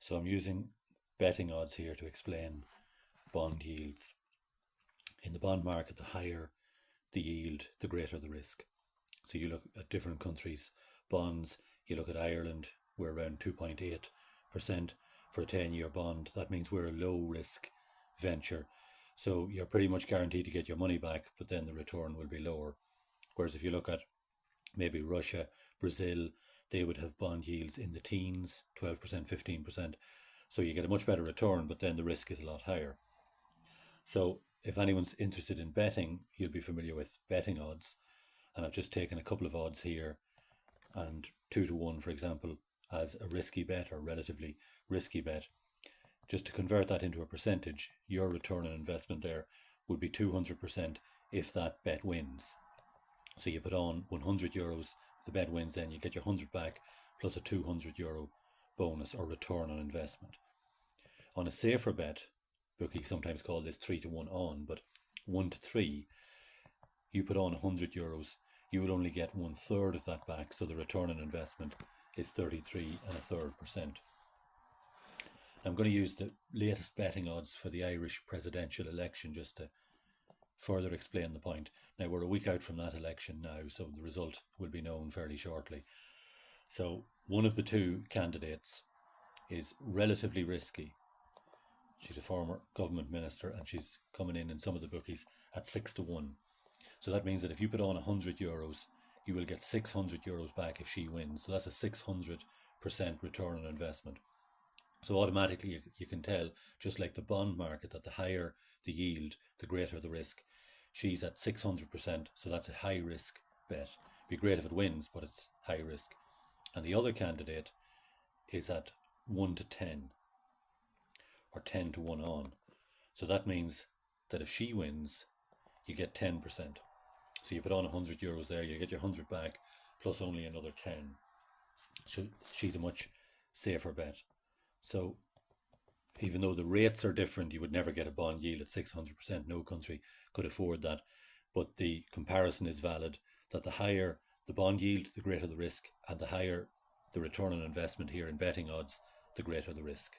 So I'm using betting odds here to explain bond yields. In the bond market, the higher the yield, the greater the risk. So you look at different countries' bonds, you look at Ireland, we're around 2.8% for a 10-year bond. That means we're a low risk venture. So you're pretty much guaranteed to get your money back, but then the return will be lower. Whereas if you look at maybe Russia, Brazil, they would have bond yields in the teens, 12%, 15%. So you get a much better return, but then the risk is a lot higher. So if anyone's interested in betting, you'll be familiar with betting odds. And I've just taken a couple of odds here, and 2 to 1, for example, as a risky bet or relatively risky bet. Just to convert that into a percentage, your return on investment there would be 200% if that bet wins. So you put on €100, if the bet wins, then you get your 100 back plus a €200 bonus or return on investment. On a safer bet, bookies sometimes call this 3 to 1 on, but 1 to 3, you put on €100, you will only get 1/3 of that back, so the return on investment is 33.33%. I'm going to use the latest betting odds for the Irish presidential election just to further explain the point. Now we're a week out from that election now, so the result will be known fairly shortly. So one of the two candidates is relatively risky. She's a former government minister and she's coming in some of the bookies at 6 to 1. So that means that if you put on €100, you will get €600 back if she wins. So that's a 600% return on investment. So automatically you can tell, just like the bond market, that the higher the yield, the greater the risk. She's at 600%, so that's a high risk bet. It'd be great if it wins, but it's high risk. And the other candidate is at 1 to 10, or 10 to 1 on. So that means that if she wins, you get 10%. So you put on €100 there, you get your 100 back, plus only another 10. So she's a much safer bet. So even though the rates are different, you would never get a bond yield at 600%. No country could afford that. But the comparison is valid, that the higher the bond yield, the greater the risk, and the higher the return on investment here in betting odds, the greater the risk.